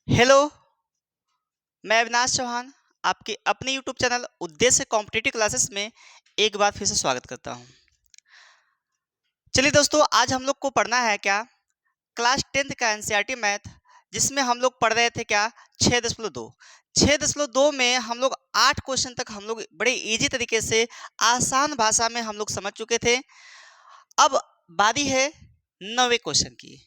Hello, मैं अविनाश चौहान आपके अपने यूट्यूब चैनल उद्देश्य कॉम्पिटिटिव क्लासेस में एक बार फिर से स्वागत करता हूं। चलिए दोस्तों, आज हम लोग को पढ़ना है क्या क्लास 10th का एनसीईआरटी मैथ, जिसमें हम लोग पढ़ रहे थे क्या 6.2। 6.2 में हम लोग 8 क्वेश्चन तक हम लोग बड़े इजी तरीके से आसान भाषा में हम लोग समझ चुके थे। अब बारी है 9वें क्वेश्चन की।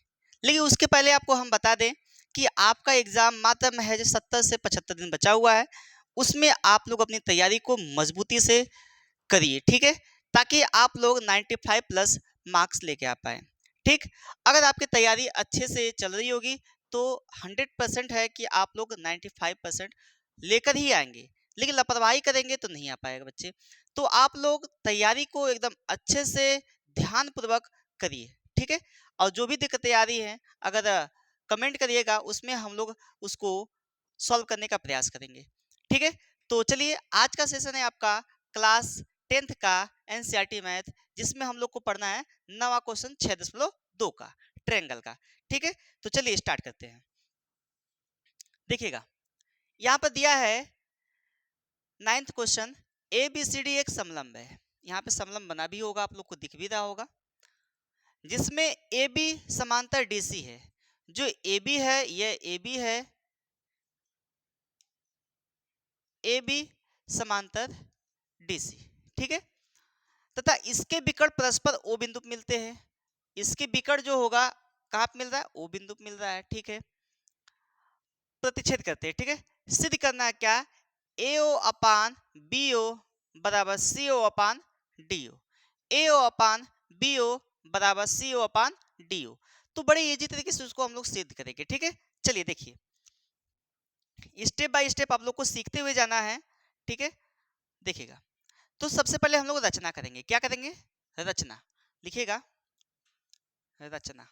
लेकिन उसके पहले आपको हम बता दें कि आपका एग्जाम मात्र महज 70 से 75 दिन बचा हुआ है। उसमें आप लोग अपनी तैयारी को मजबूती से करिए, ठीक है, ताकि आप लोग 95 प्लस मार्क्स लेके आ पाए। ठीक, अगर आपकी तैयारी अच्छे से चल रही होगी तो 100% है कि आप लोग 95% लेकर ही आएंगे। लेकिन लापरवाही करेंगे तो नहीं आ पाएगा बच्चे। तो आप लोग तैयारी को एकदम अच्छे से ध्यान पूर्वक करिए, ठीक है। और जो भी दिक्कतें आ रही हैं, अगर कमेंट करिएगा, उसमें हम लोग उसको सॉल्व करने का प्रयास करेंगे, ठीक है। तो चलिए, आज का सेशन है आपका क्लास 10th का एनसीईआरटी मैथ, जिसमें हम लोग को पढ़ना है नवा क्वेश्चन 6.2 का ट्रायंगल का, ठीक है। तो चलिए स्टार्ट करते हैं। देखिएगा, यहाँ पर दिया है 9th question, A B C D एक समलंब है। यहाँ पे समलंब बना भी होगा, आप लोग को दिख भी रहा होगा, जिसमें ए बी समांतर डी सी है। जो ए बी है यह ए बी है, ए बी समांतर डी सी, ठीक है। तथा इसके विकर्ण परस्पर ओ बिंदु पे मिलते हैं। इसके विकर्ण जो होगा कहाँ पे मिल रहा है, ओ बिंदु पे मिल रहा है, ठीक है। प्रतिच्छेद करते हैं, ठीक है। सिद्ध करना है क्या, ए ओ अपान बी ओ बराबर सी ओ अपान डी ओ। ए ओ अपान बी ओ बराबर सी ओ अपान डी ओ। तो बड़े इजी तरीके से उसको हम लोग सिद्ध करेंगे, ठीक है। चलिए देखिए, स्टेप बाय स्टेप आप लोग को सीखते हुए जाना है, ठीक है। देखिएगा, तो सबसे पहले हम लोग रचना करेंगे। क्या करेंगे, रचना। लिखिएगा, रचना।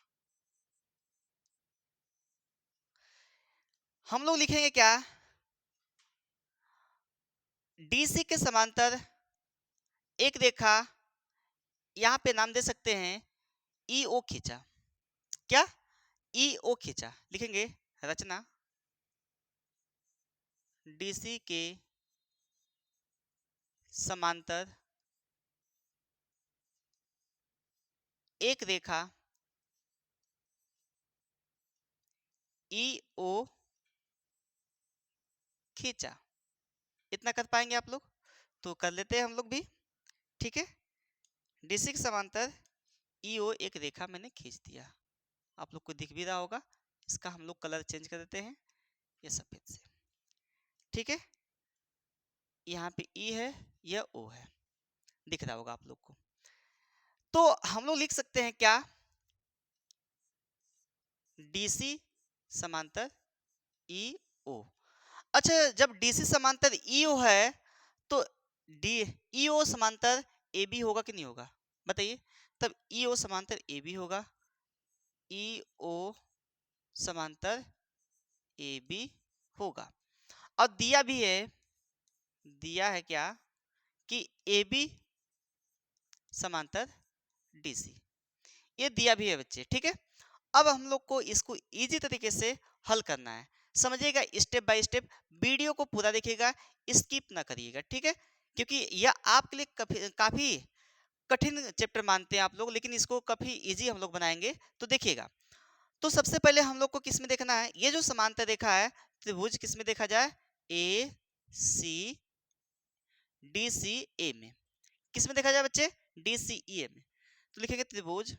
हम लोग लिखेंगे क्या, डीसी के समांतर एक रेखा, यहां पे नाम दे सकते हैं ई ओ खींचा। क्या, ई ओ खींचा। लिखेंगे रचना, डीसी के समांतर एक रेखा ई ओ खींचा। इतना कर पाएंगे आप लोग, तो कर लेते हैं हम लोग भी, ठीक है। डीसी के समांतर ई ओ एक रेखा मैंने खींच दिया, आप लोग को दिख भी रहा होगा। इसका हम लोग कलर चेंज कर देते हैं, ये सफेद से, ठीक है। यहाँ पे ई है, यह ओ है, दिख रहा होगा आप लोग को। तो हम लोग लिख सकते हैं क्या, डीसी समांतर ई ओ। अच्छा, जब डीसी समांतर ई ओ है तो डी ई ओ समांतर ए बी होगा कि नहीं होगा, बताइए। तब ई ओ समांतर ए बी होगा, ई ओ समांतर ए बी होगा। और दिया भी है, दिया है क्या कि ए बी समांतर डी सी, ये दिया भी है बच्चे, ठीक है। अब हम लोग को इसको इजी तरीके से हल करना है। समझिएगा स्टेप बाय स्टेप, वीडियो को पूरा देखिएगा, स्किप ना करिएगा, ठीक है। क्योंकि यह आपके लिए काफी कठिन चैप्टर मानते हैं आप लोग, लेकिन इसको काफी इजी हम लोग बनाएंगे। तो देखिएगा, तो सबसे पहले हम लोग को किस में देखना है, ये जो समांतर रेखा है त्रिभुज, किस में देखा जाए, ए सी डी सी ए में। किस में देखा जाए बच्चे, डी सी ई ए में। तो लिखेंगे त्रिभुज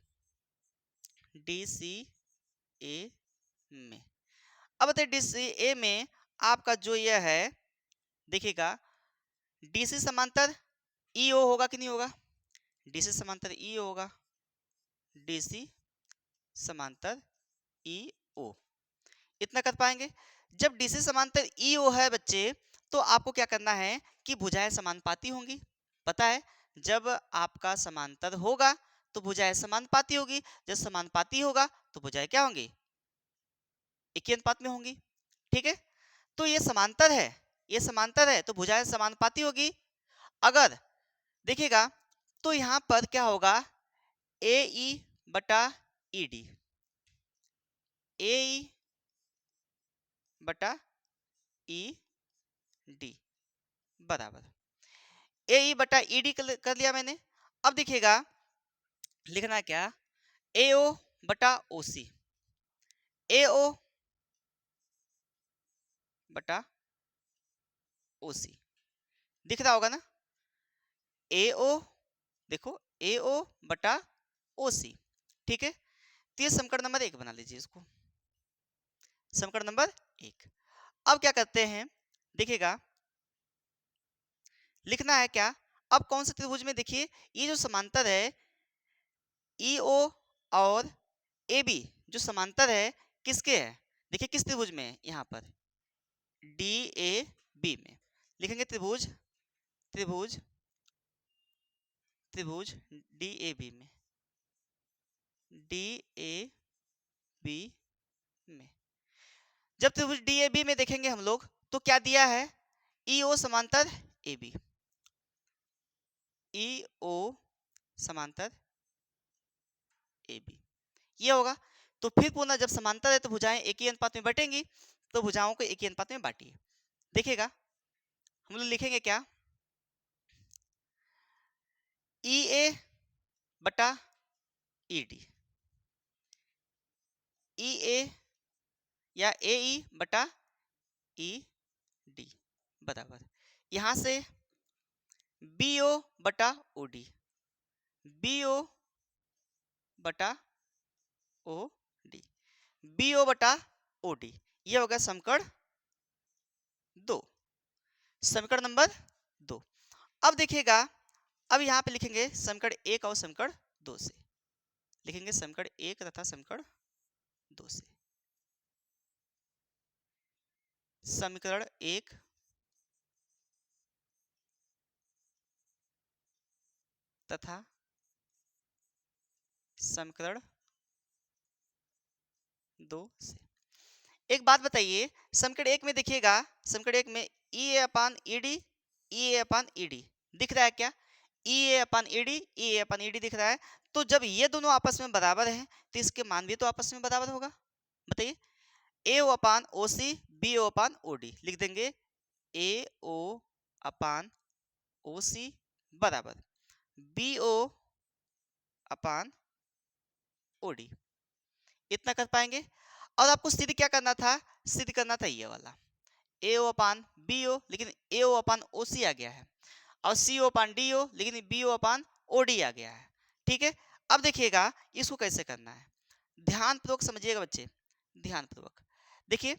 डी सी ए में। अब बताइए डी सी ए में आपका जो यह है, देखिएगा डीसी समांतर ई ओ होगा कि नहीं होगा, डीसी समांतर ई होगा, डीसी समांतर ई ओ। इतना कर पाएंगे। जब डीसी समांतर ई ओ है बच्चे, तो आपको क्या करना है कि भुजाएं समानुपाती होंगी। पता है, जब आपका समांतर होगा तो भुजाएं समानुपाती होगी, जब समानुपाती होगा तो भुजाएं क्या होंगी, एक ही अनुपात में होंगी, ठीक है। तो ये समांतर है, ये समांतर है तो भुजाएं समानुपाती होगी। अगर देखिएगा, तो यहां पर क्या होगा, ए ई बटा ई डी, ए ई बटा ई डी बराबर ए ई बटा ई डी कर लिया मैंने। अब देखिएगा लिखना है क्या, ए ओ बटा ओ सी, ए ओ बटा ओ सी दिख रहा होगा ना, ए ओ, देखो ए ओ बटा ओ सी, ठीक है। तो ये समीकरण नंबर 1 बना लीजिए इसको, समीकरण नंबर 1। अब क्या करते हैं, देखिएगा लिखना है क्या, अब कौन से त्रिभुज में, देखिए ये जो समांतर है ई ओ और ए बी जो समांतर है किसके है, देखिए किस त्रिभुज में है, यहाँ पर डी ए बी में लिखेंगे, त्रिभुज त्रिभुज त्रिभुज डी ए बी में, डी ए बी में जब त्रिभुज डी ए बी में देखेंगे हम लोग तो क्या दिया है, ई ओ समांतर ए बी, ई ओ समांतर ए बी ये होगा। तो फिर पुनः जब समांतर है तो भुजाएं एक ही अनुपात में बटेंगी, तो भुजाओं को एक ही अनुपात में बांटिए। देखिएगा हम लोग लिखेंगे क्या, ई ए बटा ई डी, ई ए या ए ई बटा ई डी बराबर यहां से बी ओ बटा ओ डी, बी ओ बटा ओ डी, बी ओ बटा ओ डी ये होगा समीकरण 2, समीकरण नंबर 2। अब देखिएगा, अब यहाँ पे लिखेंगे समीकरण 1 और समीकरण 2 से, लिखेंगे समीकरण 1 तथा समीकरण 2 से, समीकरण 1 तथा समीकरण 2 से। एक बात बताइए, समीकरण 1 में देखिएगा, समीकरण 1 में ई ए अपान ई डी, ई ए अपान ई डी दिख रहा है क्या, ई ए अपान ई डी, ई ए अपान ई डी दिख रहा है। तो जब ये दोनों आपस में बराबर हैं तो इसके मान भी तो आपस में बराबर होगा, बताइए। ए ओ अपान ओ सी, बी ओ अपान ओ डी लिख देंगे, ए ओ अपान ओ सी बराबर बी ओ अपान ओ डी, इतना कर पाएंगे। और आपको सिद्ध क्या करना था, सिद्ध करना था ये वाला ए ओ अपान बी ओ, लेकिन ए ओ अपान ओ सी आ गया है, और सी ओ अपान डी ओ, लेकिन बी ओ अपान ओ डी आ गया है, ठीक है। अब देखिएगा इसको कैसे करना है, ध्यान पूर्वक समझिएगा बच्चे, ध्यान पूर्वक देखिए।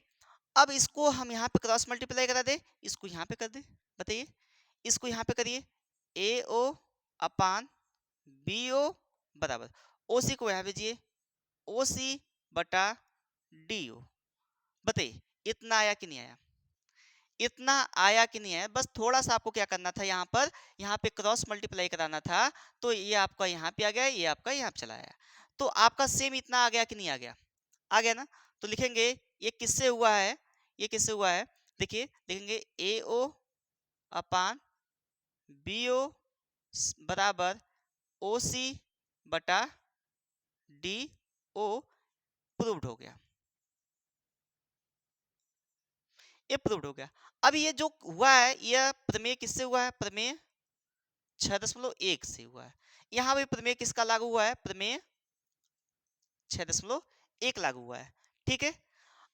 अब इसको हम यहाँ पे क्रॉस मल्टीप्लाई करा दे, इसको यहाँ पे कर दे, बताइए इसको यहाँ पे करिए, ए ओ अपान बी ओ बराबर ओ सी को यहाँ भेजिए, ओ सी बटा डी ओ, बताइए इतना आया कि नहीं आया, इतना आया कि नहीं आया। बस थोड़ा सा आपको क्या करना था, यहाँ पे क्रॉस मल्टीप्लाई कराना था, तो ये आपका यहाँ पे आ गया, ये आपका यहाँ पे चला आया, तो आपका सेम इतना आ गया कि नहीं आ गया, आ गया ना। तो लिखेंगे ये किससे हुआ है, ये किससे हुआ है, देखिए लिखेंगे ए ओ अपान बी ओ बराबर ओ सी बटा डी ओ, प्रूव्ड हो गया, ये प्रूव्ड हो गया। अब ये जो हुआ है यह प्रमेय किससे हुआ है, प्रमेय 6.1 से हुआ है। यहाँ भी प्रमेय किसका लागू हुआ है, प्रमेय 6.1 लागू हुआ है, ठीक है।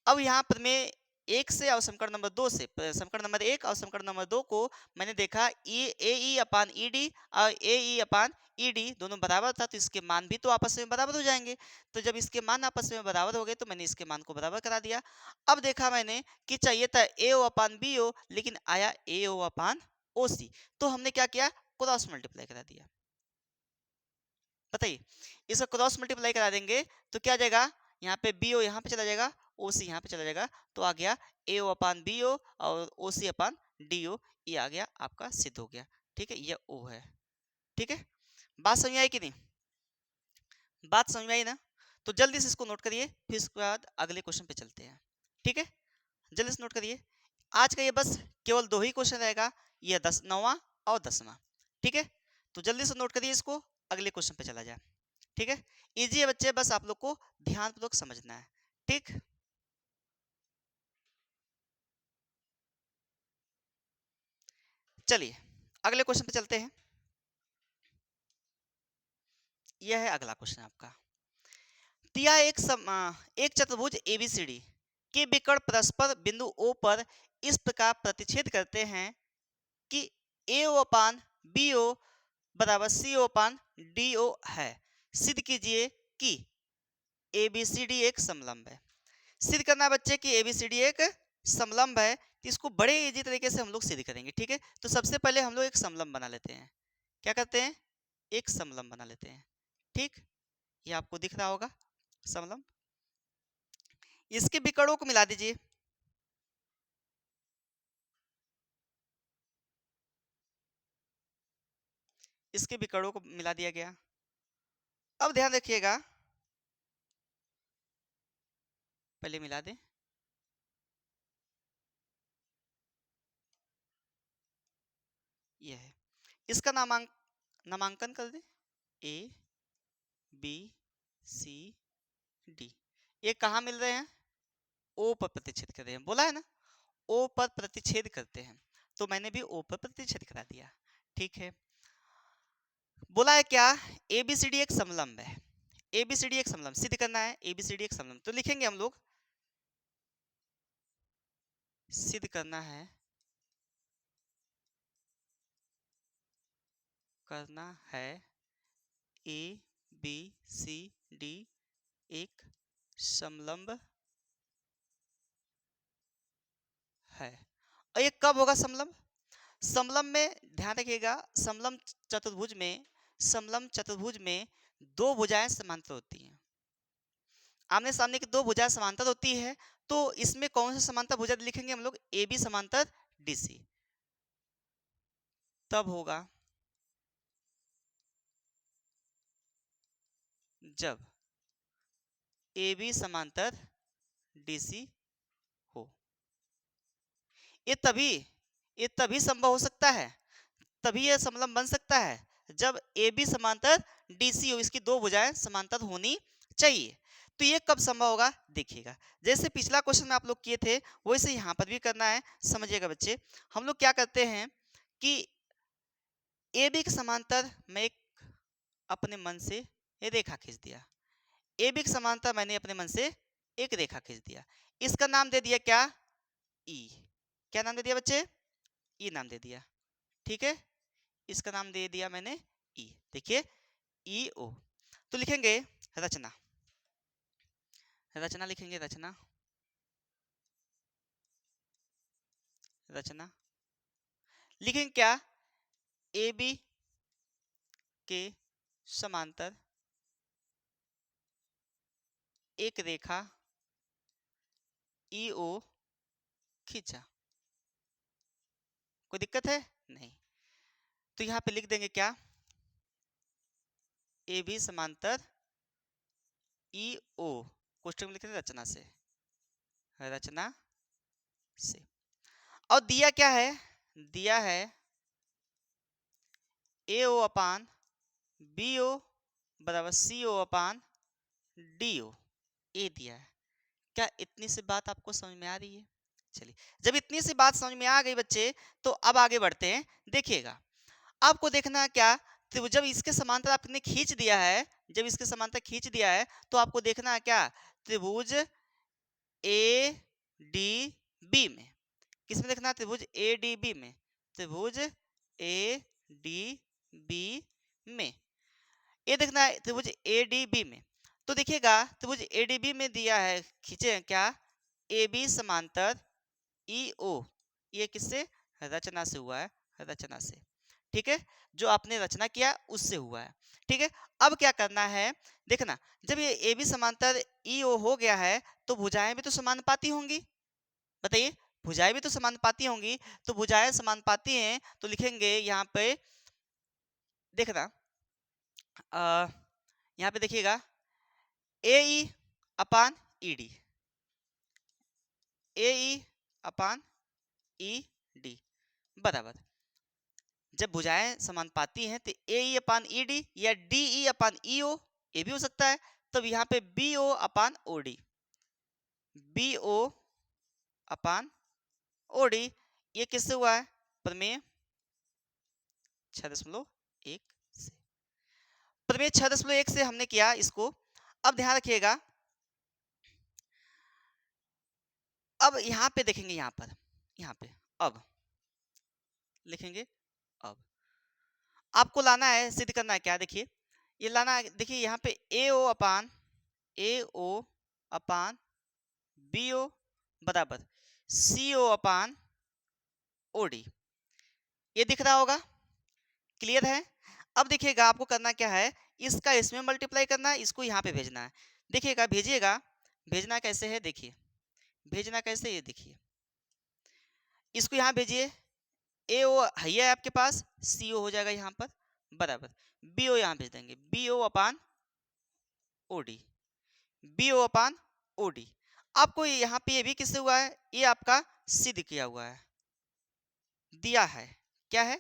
अब यहाँ प्रमेय 1 से और समीकरण नंबर 2 से, समीकरण नंबर 1 और समीकरण नंबर 2 को मैंने देखा ए ई अपान ई डी और ए ई अपान ई डी दोनों बराबर था, तो इसके मान भी तो आपस में बराबर हो जाएंगे। तो जब इसके मान आपस में बराबर हो गए तो मैंने इसके मान को बराबर करा दिया। अब देखा मैंने कि चाहिए था ए ओ अपान बी ओ, लेकिन आया ए ओ अपान ओ सी, तो हमने क्या किया, क्रॉस मल्टीप्लाई करा दिया, बताइए इसका क्रॉस मल्टीप्लाई करा देंगे तो क्या जाएगा, यहाँ पे बी ओ यहाँ पे चला जाएगा, ओ सी यहाँ पे चला जाएगा, तो आ गया ए ओ अपान बी ओ और ओ सी अपान डी ओ, ये आ गया आपका, सिद्ध हो गया, ठीक है, ये ओ है, ठीक है। बात समझ आई कि नहीं, बात समझ में आई ना। तो जल्दी से इसको नोट करिए, फिर इसके बाद अगले क्वेश्चन पे चलते हैं, ठीक है। जल्दी से नोट करिए, आज का ये बस केवल 2 ही क्वेश्चन रहेगा, ये 9वां और 10वां, ठीक है। तो जल्दी से नोट करिए इसको, अगले क्वेश्चन पे चला जाए, ठीक है। इजी है बच्चे, बस आप लोग को ध्यानपूर्वक समझना है, ठीक। चलिए अगले क्वेश्चन पे चलते हैं। यह है अगला क्वेश्चन आपका। दिया एक चतुर्भुज एबीसीडी के विकर्ण परस्पर बिंदु O पर इस प्रकार प्रतिच्छेद करते हैं कि AO अपान BO बराबर CO अपान DO है। सिद्ध कीजिए कि ABCD एक समलंब है। सिद्ध करना बच्चे कि ABCD एक समलंब है, तो इसको बड़े इजी तरीके से हम लोग सिद्ध करेंगे। ठीक है, तो सबसे पहले हम लोग एक समलंब बना लेते हैं। क्या करते हैं? एक समलंब बना लेते हैं। ठीक, ये आपको दिख रहा होगा समलंब। इसके विकर्णों को मिला दीजिए। इसके विकर्णों को मिला दिया गया। अब ध्यान रखिएगा, पहले मिला दें। यह है, इसका नामांकन कर दें। A B C D. ये कहाँ मिल रहे हैं? ओ पर प्रतिच्छेद कर रहे हैं, बोला है ना, ओ पर प्रतिच्छेद करते हैं, तो मैंने भी ओ पर प्रतिच्छेद करा दिया। ठीक है, बोला है क्या? एबीसीडी एक समलंब है। एबीसीडी एक समलंब सिद्ध करना है। एबीसीडी एक समलंब, तो लिखेंगे हम लोग, सिद्ध करना है, ए बी सी डी एक समलंब है। और ये कब होगा समलंब? समलंब में ध्यान रखिएगा, समलंब चतुर्भुज में दो भुजाएं समांतर होती हैं। आमने सामने की दो भुजाएं समांतर होती है, तो इसमें कौन सा समांतर भुजा लिखेंगे हम लोग? ए बी समांतर डीसी। तब होगा जब ए बी समांतर डीसी हो। ये तभी ये तभी संभव हो सकता है, तभी यह समलंब बन सकता है जब ए बी समांतर डीसी हो। इसकी दो भुजाएं समांतर होनी चाहिए। तो ये कब संभव होगा? देखिएगा, जैसे पिछला क्वेश्चन में आप लोग किए थे वैसे यहाँ पर भी करना है। समझिएगा बच्चे, हम लोग क्या करते हैं कि ए बी के समांतर मैं एक अपने मन से ये रेखा खींच दिया। ए बी के समांतर मैंने अपने मन से एक रेखा खींच दिया। इसका नाम दे दिया क्या? ई। क्या नाम दे दिया बच्चे? ई नाम दे दिया। ठीक है, इसका नाम दे दिया मैंने ई। देखिए ई ओ। तो लिखेंगे रचना। रचना लिखेंगे, रचना। रचना लिखेंगे क्या? ए बी के समांतर एक रेखा ई ओ खींचा। कोई दिक्कत है? नहीं। तो यहां पे लिख देंगे क्या? ए बी समांतर ई ओ, क्वेश्चन में लिख देंगे रचना से। रचना से। और दिया क्या है? दिया है ए ओ अपान बी ओ बराबर सी ओ अपान डी ओ। ए दिया है। क्या इतनी सी बात आपको समझ में आ रही है? चलिए, जब इतनी सी बात समझ में आ गई बच्चे, तो अब आगे बढ़ते हैं। देखिएगा, आपको देखना है क्या? तो जब इसके समांतर आपने खींच दिया है, जब इसके समांतर खींच दिया है, तो आपको देखना है क्या? त्रिभुज ए डी बी में। किसमें देखना है? त्रिभुज ए डी बी में। त्रिभुज ए डी बी में ये देखना है, त्रिभुज ए डी बी में। तो देखिएगा, त्रिभुज ए डी बी में दिया है, खींचे हैं क्या? ए बी समांतर ई ओ। ये किससे? रचना से हुआ है, रचना से। ठीक है, जो आपने रचना किया उससे हुआ है। ठीक है, अब क्या करना है? देखना, जब ये ए बी समांतर ई ओ हो गया है, तो भुजाएं भी तो समानुपाती होंगी। बताइए, भुजाएं भी तो समानुपाती होंगी। तो भुजाएं समानुपाती हैं, तो लिखेंगे यहाँ पे, देखना यहाँ पे देखिएगा, ए ई अपान ई डी, ए ई अपान ई डी बराबर, जब भुजाएं समानुपाती हैं तो ए ई अपान ई डी या डी ई अपान ई ओ, ये भी हो सकता है। तब यहाँ पे बी ओ अपान ओ डी, बी ओ अपान ओ डी, ये किससे हुआ है? प्रमेय 6.1 से। प्रमेय 6.1 से हमने किया इसको। अब ध्यान रखिएगा, अब यहां पे देखेंगे, यहां पे अब लिखेंगे। अब आपको लाना है, सिद्ध करना है क्या, देखिए ये लाना है। देखिए यहाँ पे ए ओ अपान बी ओ बराबर सी ओ अपान ओ डी, ये दिख रहा होगा, क्लियर है। अब देखिएगा आपको करना क्या है, इसका इसमें मल्टीप्लाई करना है, इसको यहाँ पे भेजना है। देखिएगा भेजिएगा, भेजना कैसे है देखिए, भेजना कैसे, ये देखिए, इसको यहाँ भेजिए, ए ओ है आपके पास, सी ओ हो जाएगा यहाँ पर बराबर बी ओ, यहाँ भेज देंगे बी ओ अपान ओ डी, बी ओ अपान ओ डी। आपको यहाँ पे ये भी किससे हुआ है, ये आपका सिद्ध किया हुआ है, दिया है, क्या है,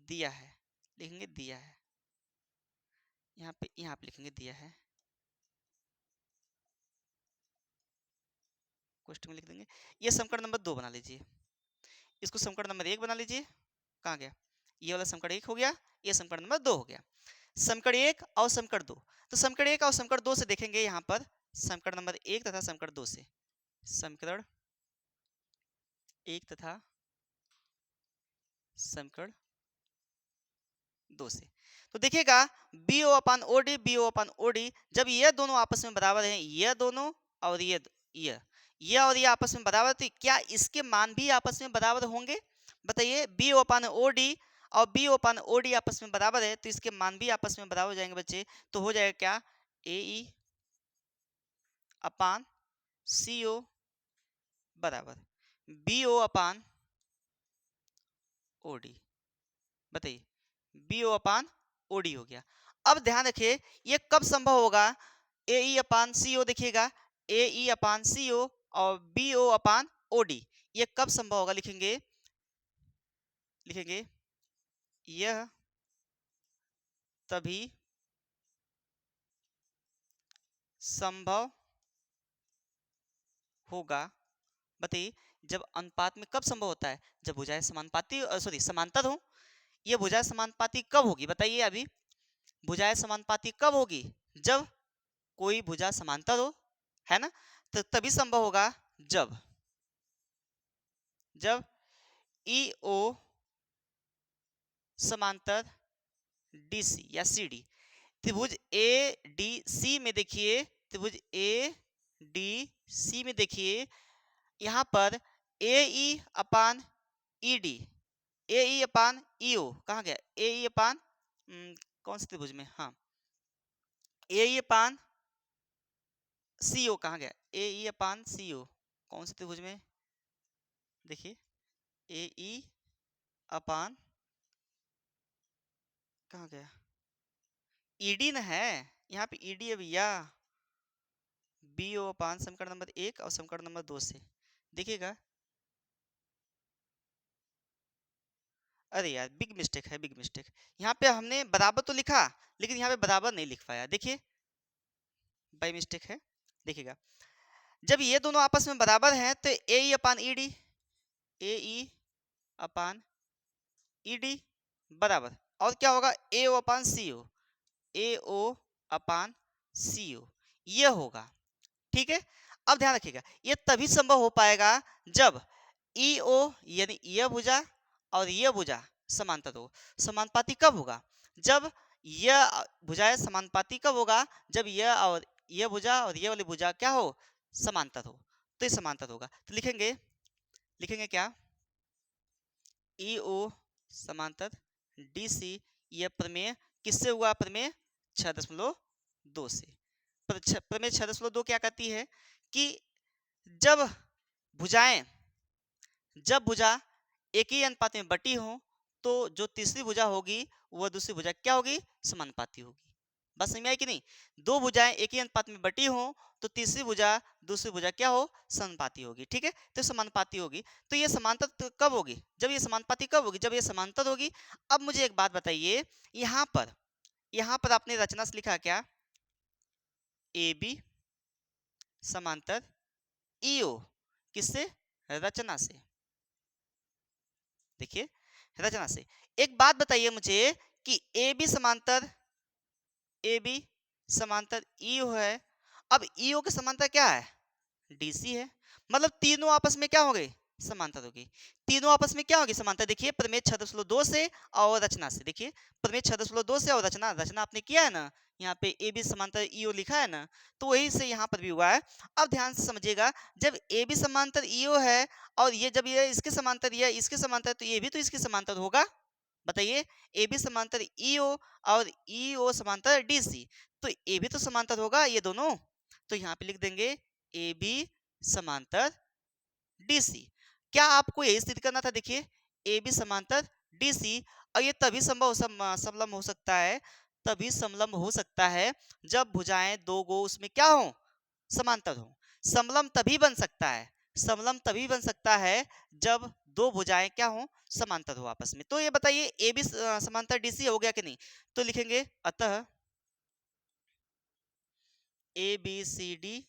दिया है, लिखेंगे दिया है, यहाँ पे लिखेंगे दिया है, क्वेश्चन में लिख देंगे। ये समीकरण नंबर 2 बना लीजिए, इसको समीकरण नंबर 1 बना लीजिए। कहाँ गया, ये वाला समीकरण 1 हो गया, ये समीकरण नंबर 2 हो गया। समीकरण 1 और समीकरण 2, तो समीकरण 1 और समीकरण 2 से देखेंगे यहाँ पर, समीकरण नंबर 1 तथा समीकरण 2 से, समीकरण 1 तथा समीकरण 2 से, तो देखिएगा बी ओ अपान ओ डी, बी ओ अपान ओ डी, जब ये दोनों आपस में बराबर हैं, ये दोनों और ये और ये आपस में बराबर, तो क्या इसके मान भी आपस में बराबर होंगे, बताइए। बी ओ अपान ओ डी और बी ओ अपान ओ डी आपस में बराबर है, तो इसके मान भी आपस में बराबर हो जाएंगे बच्चे। तो हो जाएगा क्या, ए ई अपान सी ओ बराबर बी ओ अपान ओ डी, बताइए, बी ओ अपान ओ डी हो गया। अब ध्यान रखिए, ये कब संभव होगा, ए ई अपान सी ओ, देखिएगा ए ई अपान सी ओ और बी ओ अपान ओ डी, ये कब संभव होगा, लिखेंगे, लिखेंगे यह तभी संभव होगा, बताइए, जब अनुपात में कब संभव होता है, जब भुजाएं समानुपाती, सॉरी समांतर हो। ये भुजाएं समानुपाती कब होगी, बताइए, अभी भुजाएं समानुपाती कब होगी, जब कोई भुजा समांतर हो, है ना, तो तभी संभव होगा जब जब ई ओ समांतर डी सी या सी डी, त्रिभुज ए डी सी में देखिए, त्रिभुज ए डी सी में देखिए, यहाँ पर ए ई अपान ई डी, ए ई अपान ई ओ, कहाँ गया, ए ई अपान कौन से त्रिभुज में, हाँ, ए ई अपान सी ओ, कहाँ गया, ए ई अपान सी ओ, कौन से त्रिभुज में, देखिए ए ई अपान, कहाँ गया, ईडी न है, यहाँ पे ईडी है भैया, बी ओ अपान समीकरण नंबर 1 और समीकरण नंबर 2 से, देखिएगा, अरे यार बिग मिस्टेक है, बिग मिस्टेक, यहाँ पे हमने बराबर तो लिखा, लेकिन यहाँ पे बराबर नहीं लिख पाया, देखिए बाई मिस्टेक है। देखिएगा, जब ये दोनों आपस में बराबर हैं, तो ए ई अपान ई डी, ए ई अपान ई डी बराबर, और क्या होगा, ए ओ अपान सी ओ, ए ओ अपान सी ओ, ये होगा, ठीक है। अब ध्यान रखिएगा, ये तभी संभव हो पाएगा जब ई ओ यानी यह भुजा और यह भुजा समांतर हो। समानुपाती कब होगा, जब यह भुजाएं समानुपाती कब होगा, जब यह और यह भुजा और यह वाली भुजा क्या हो, समांतर हो, तो ये समांतर होगा। तो लिखेंगे, लिखेंगे क्या, ई ओ समांतर डी सी, यह प्रमेय किससे हुआ, प्रमेय 6.2 से। प्रमेय 6.2 क्या कहती है कि जब भुजाएं, जब भुजा एक ही अनुपात में बटी हो, तो जो तीसरी भुजा होगी वह दूसरी भुजा क्या होगी, समानुपाती होगी। बस समझ में आई कि नहीं, दो भुजाएं एक ही अनुपात में बटी हो, तो तीसरी भुजा दूसरी भुजा क्या हो, समानुपाती होगी, ठीक है, तो समानुपाती होगी। तो ये समांतर तो कब होगी, जब ये समानुपाती कब होगी, जब ये समांतर होगी। अब मुझे एक बात बताइए, यहाँ पर आपने रचना से लिखा क्या, ए बी समांतर ई ओ, किससे, रचना से। देखिए रचना से। एक बात बताइए मुझे कि ए बी समांतर ईओ है। अब ईओ के समांतर क्या है? डीसी है। मतलब तीनों आपस में क्या हो गए? समांतर हो गई। तीनों आपस में क्या होगी? समांतर। देखिए प्रमेय 6.2 से और रचना से। देखिए प्रमेय 6.2 से और रचना रचना आपने किया है ना, यहाँ पे ए बी समांतर ईओ लिखा है ना, तो वही से यहाँ पर भी हुआ है। अब ध्यान से समझिएगा, जब ए बी समांतर ईओ है और ये जब ये इसके समांतर ये इसके समांतर, तो ये भी तो इसके समांतर होगा। बताइए, ए बी समांतर ईओ और ईओ समांतर डीसी, तो ए भी तो समांतर होगा ये दोनों। तो यहाँ पे लिख देंगे ए बी समांतर डीसी। क्या आपको यही सिद्ध करना था? देखिए ए बी समांतर डीसी, और ये तभी समलंब हो सकता है, तभी समलंब हो सकता है जब भुजाएं दो गो उसमें क्या हो? समांतर हो। समलंब तभी बन सकता है, समलंब तभी बन सकता है जब दो भुजाएं क्या हो? समांतर हो आपस में। तो ये बताइए ए बी समांतर डीसी हो गया कि नहीं? तो लिखेंगे अतः ए बी सी डी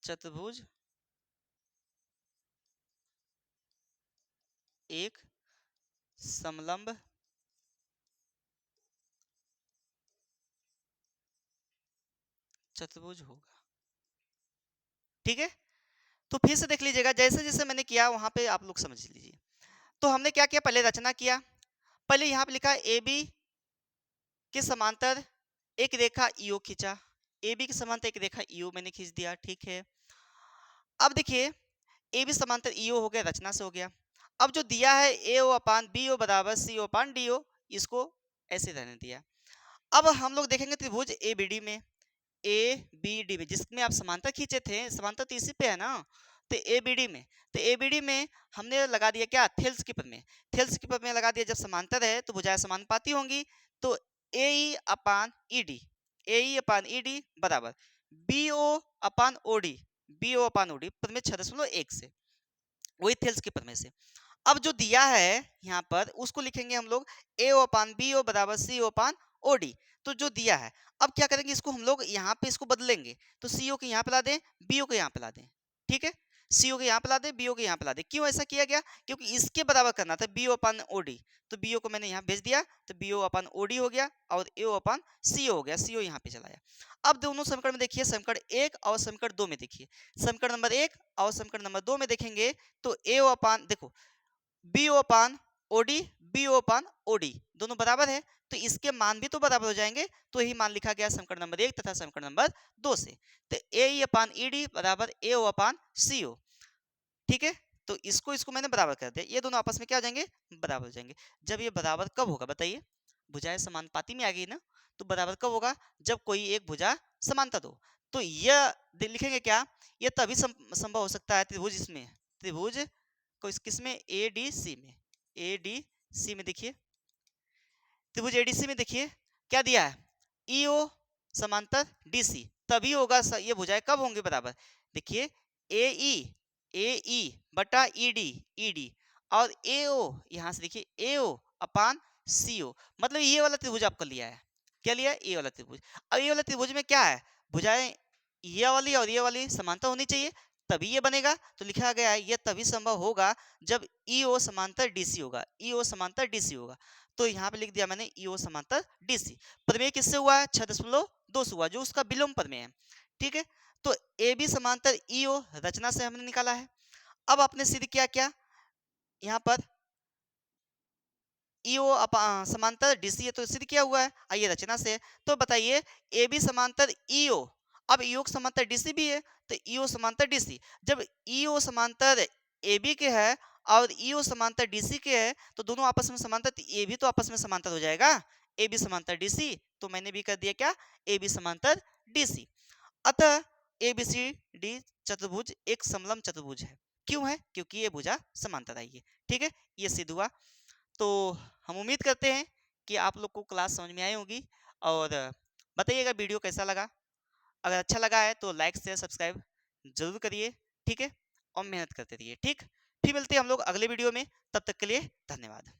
चतुर्भुज एक समलंब चतुर्भुज होगा। ठीक है, तो फिर से देख लीजिएगा, जैसे जैसे मैंने किया वहां पे आप लोग समझ लीजिए। तो हमने क्या किया? पहले रचना किया। पहले यहाँ पे लिखा ए बी के समांतर एक रेखा ईओ खींचा। ए बी के समांतर एक रेखा ईओ मैंने खींच दिया। ठीक है, अब देखिए ए बी समांतर ईओ हो गया, रचना से हो गया। अब जो दिया है ए ओ अपान बी ओ बराबर सी ओ अपान डी ओ, इसको ऐसे रहने दिया। अब हम लोग देखेंगे त्रिभुज ए बी डी में, ए बी डी में जिसमें आप समांतर खींचे थे, समांतर तो इसी पे है ना, तो ए बी डी में, तो ए बी डी में हमने लगा दिया क्या? थेल्स की पद में। थेल्स की पद में लगा दिया, जब समांतर है तो भुजाएं समानुपाती होंगी, तो ए ई अपान ई डी, ए ई अपान ई डी बराबर बी ओ अपान ओ डी, बी ओ अपान ओ डी पद में 6.1 से, वही थेल्स के पद में से। अब जो दिया है यहाँ पर उसको लिखेंगे हम लोग ए ओ अपान बी ओ बराबर सी ओ अपान ओ डी। तो जो दिया है, अब क्या करेंगे? इसको हम लोग यहाँ पे इसको बदलेंगे, तो सी ओ के यहाँ पे ला दें, बी ओ के यहाँ पे ला दें। ठीक है, सी ओ के यहाँ पे ला दें, बी ओ के यहाँ पे ला दें। क्यों ऐसा किया गया? क्योंकि इसके बराबर करना था बी ओ अपान ओ डी, तो बी ओ को मैंने यहाँ भेज दिया, तो बी ओ अपान ओ डी हो गया और ए ओ अपान सी ओ हो गया, सी ओ यहाँ पे चला गया। अब दोनों समीकरण में देखिए, समीकरण 1 और समीकरण 2 में देखिए, समीकरण नंबर 1 और समीकरण नंबर 2 में देखेंगे तो ए ओ अपान देखो बी ओ अपान ओडी, बी ओ अपान ओडी दोनों बराबर है, तो इसके मान भी तो बराबर हो जाएंगे। तो यही मान लिखा गया समीकरण नंबर 1 तथा समीकरण नंबर 2 से। तो ए ई अपान ई डी बराबर ए ओ अपान सी ओ। ठीक है, तो इसको इसको मैंने बराबर कर दिया, ये दोनों आपस में क्या हो जाएंगे? बराबर हो जाएंगे। जब ये बराबर कब होगा बताइए? भुजाएं समानुपाती में आ गई ना, तो बराबर कब होगा? जब कोई एक भुजा समांतर हो। तो यह लिखेंगे क्या? यह तभी संभव हो सकता है त्रिभुज इसमें, त्रिभुज को किस में? ए डी सी में, ए डी सी में। देखिए त्रिभुज एडीसी में देखिए क्या दिया है? ईओ समांतर डीसी, तभी होगा ये भुजाएं कब होंगे बराबर? देखिए ए ई बटा ई डी और ए ओ, यहां से देखिए ए ओ अपान सी ओ, मतलब ये वाला त्रिभुज आपका लिया है। क्या लिया है? ये वाला त्रिभुज। अब ये वाला त्रिभुज में क्या है? भुजाएं ये वाली और ये वाली समांतर होनी चाहिए, तभी ये बनेगा। तो लिखा गया है ये तभी संभव होगा जब ईओ समांतर डीसी होगा, ईओ समांतर डीसी होगा। तो यहाँ पे लिख दिया मैंने ईओ समांतर डीसी। प्रमेय किससे हुआ है? 6.2 से हुआ, जो उसका विलोम प्रमेय है। ठीक है, तो ए बी समांतर ईओ रचना से हमने निकाला है। अब आपने सिद्ध किया क्या? यहाँ पर ईओ समांतर डीसी है, तो सिद्ध किया हुआ है। आइए रचना से, तो बताइए ए बी समांतर ईओ, अब ईओ समांतर डीसी भी है, तो ईओ समांतर डीसी, जब ईओ समांतर ए बी के है और ईओ समांतर डीसी के है, तो दोनों आपस में समांतर, तो ए भी तो आपस में समांतर हो जाएगा, ए बी समांतर डीसी। तो मैंने भी कर दिया क्या? ए बी समांतर डीसी। अतः ए बी सी डी चतुर्भुज एक समलंब चतुर्भुज है। क्यों है? क्योंकि ये भुजा समांतर आई है। ठीक है, ये सिद्ध हुआ। तो हम उम्मीद करते हैं कि आप लोग को क्लास समझ में आई होगी, और बताइएगा वीडियो कैसा लगा। अगर अच्छा लगा है तो लाइक शेयर सब्सक्राइब जरूर करिए। ठीक है, और मेहनत करते रहिए। ठीक, फिर मिलते हैं हम लोग अगले वीडियो में, तब तक के लिए धन्यवाद।